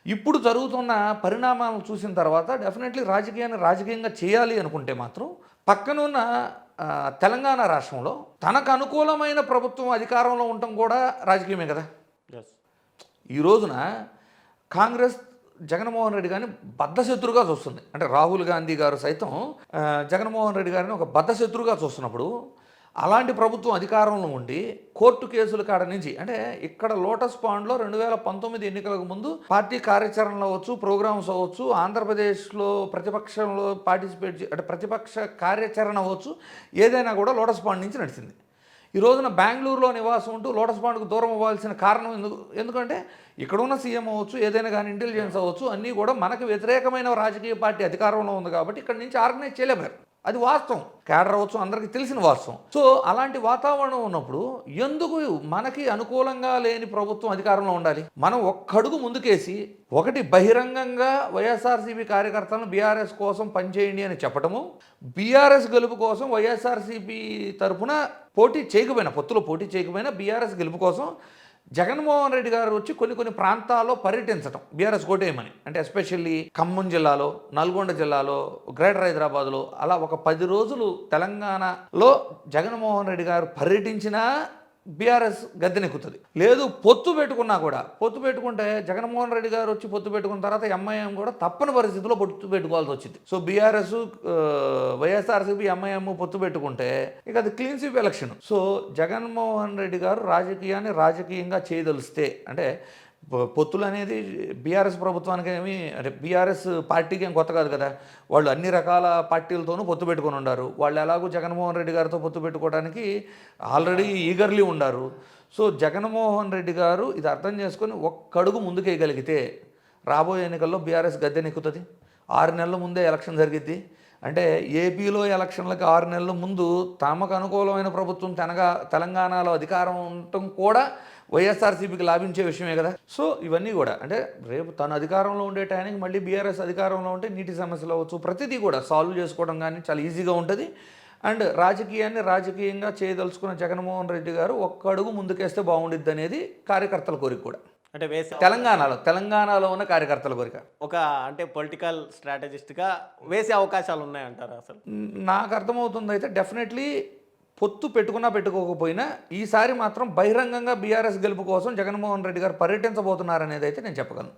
ఇప్పుడు జరుగుతున్న పరిణామాలను చూసిన తర్వాత డెఫినెట్లీ రాజకీయాన్ని రాజకీయంగా చేయాలి అనుకుంటే మాత్రం పక్కనున్న తెలంగాణ రాష్ట్రంలో తనకు అనుకూలమైన ప్రభుత్వం అధికారంలో ఉండటం కూడా రాజకీయమే కదా. ఎస్. ఈ రోజున కాంగ్రెస్ జగన్మోహన్ రెడ్డి గారిని బద్ధశత్రుగా చూస్తుంది. అంటే రాహుల్ గాంధీ గారు సైతం జగన్మోహన్ రెడ్డి గారిని ఒక బద్ధశత్రుగా చూస్తున్నప్పుడు అలాంటి ప్రభుత్వం అధికారంలో ఉండి కోర్టు కేసుల కాడ నుంచి అంటే ఇక్కడ లోటస్ పాండ్లో 2019 ఎన్నికలకు ముందు పార్టీ కార్యాచరణలు అవ్వచ్చు, ప్రోగ్రామ్స్ అవ్వచ్చు, ఆంధ్రప్రదేశ్లో ప్రతిపక్షంలో పార్టిసిపేట్ అంటే ప్రతిపక్ష కార్యాచరణ అవ్వచ్చు, ఏదైనా కూడా లోటస్ పాండ్ నుంచి నడిచింది. ఈ రోజున బెంగళూరులో నివాసం ఉంటూ లోటస్ పాండ్కు దూరం అవ్వాల్సిన కారణం ఎందుకంటే ఇక్కడున్న సీఎం అవ్వచ్చు, ఏదైనా కానీ ఇంటెలిజెన్స్ అవ్వచ్చు, అన్నీ కూడా మనకు వ్యతిరేకమైన రాజకీయ పార్టీ అధికారంలో ఉంది కాబట్టి ఇక్కడ నుంచి ఆర్గనైజ్ చేయలేరు. అది వాస్తవం, కేడర్ అవ్వచ్చు, అందరికీ తెలిసిన వాస్తవం. సో అలాంటి వాతావరణం ఉన్నప్పుడు ఎందుకు మనకి అనుకూలంగా లేని ప్రభుత్వం అధికారంలో ఉండాలి? మనం ఒక్కడుగు ముందుకేసి ఒకటి బహిరంగంగా వైఎస్ఆర్సీపీ కార్యకర్తలను బీఆర్ఎస్ కోసం పనిచేయండి అని చెప్పటము, బీఆర్ఎస్ గెలుపు కోసం వైఎస్ఆర్సీపీ తరఫున పోటీ చేయకపోయినా, పొత్తులో పోటీ చేయకపోయినా బీఆర్ఎస్ గెలుపు కోసం జగన్మోహన్ రెడ్డి గారు వచ్చి కొన్ని ప్రాంతాల్లో పర్యటించడం బీఆర్ఎస్ కోటేయమని. అంటే ఎస్పెషల్లీ ఖమ్మం జిల్లాలో, నల్గొండ జిల్లాలో, గ్రేటర్ హైదరాబాద్లో అలా ఒక 10 రోజులు తెలంగాణలో జగన్మోహన్ రెడ్డి గారు పర్యటించినా బీఆర్ఎస్ గద్దెనెక్కుతుంది. లేదు పొత్తు పెట్టుకున్నా కూడా, పొత్తు పెట్టుకుంటే జగన్మోహన్ రెడ్డి గారు వచ్చి పొత్తు పెట్టుకున్న తర్వాత ఎంఐఎం కూడా తప్పని పరిస్థితిలో పొత్తు పెట్టుకోవాల్సి వచ్చింది. సో బీఆర్ఎస్, వైఎస్ఆర్సీపీ, ఎంఐఎం పొత్తు పెట్టుకుంటే ఇక అది clean sweep election. So Jaganmohan Reddy గారు రాజకీయాన్ని రాజకీయంగా చేయదలిస్తే అంటే పొత్తులు అనేది బీఆర్ఎస్ ప్రభుత్వానికి ఏమి అంటే బీఆర్ఎస్ పార్టీకి ఏం కొత్త కాదు కదా. వాళ్ళు అన్ని రకాల పార్టీలతోనూ పొత్తు పెట్టుకొని ఉన్నారు. వాళ్ళు ఎలాగూ జగన్మోహన్ రెడ్డి గారితో పొత్తు పెట్టుకోవడానికి ఆల్రెడీ ఈగర్లీ ఉన్నారు. సో జగన్మోహన్ రెడ్డి గారు ఇది అర్థం చేసుకొని ఒక్కడుగు ముందుకేయగలిగితే రాబోయే ఎన్నికల్లో బీఆర్ఎస్ గద్దెనెక్కుతుంది. 6 నెలల ముందే ఎలక్షన్ జరిగిద్ది. అంటే ఏపీలో ఎలక్షన్లకు 6 నెలల ముందు తమకు అనుకూలమైన ప్రభుత్వం తెలంగాణలో అధికారం ఉండటం కూడా వైఎస్ఆర్సీపీకి లాభించే విషయమే కదా. సో ఇవన్నీ కూడా అంటే రేపు తను అధికారంలో ఉండే టైంకి మళ్ళీ బీఆర్ఎస్ అధికారంలో ఉంటే నీటి సమస్యలు అవ్వచ్చు, ప్రతిదీ కూడా సాల్వ్ చేసుకోవడం కానీ చాలా ఈజీగా ఉంటుంది. అండ్ రాజకీయాన్ని రాజకీయంగా చేయదలుచుకున్న జగన్మోహన్ రెడ్డి గారు ఒక్క అడుగు ముందుకేస్తే బాగుండిద్ది అనేది కార్యకర్తల కోరిక కూడా. అంటే తెలంగాణలో ఉన్న కార్యకర్తల కోరిక. ఒక అంటే పొలిటికల్ స్ట్రాటజిస్ట్గా వేసే అవకాశాలు ఉన్నాయంటారు. అసలు నాకు అర్థమవుతుంది అయితే డెఫినెట్లీ పొత్తు పెట్టుకున్నా పెట్టుకోకపోయినా ఈసారి మాత్రం బహిరంగంగా బీఆర్ఎస్ గెలుపు కోసం జగన్మోహన్ రెడ్డి గారు పర్యటించబోతున్నారనేది అయితే నేను చెప్పగలను.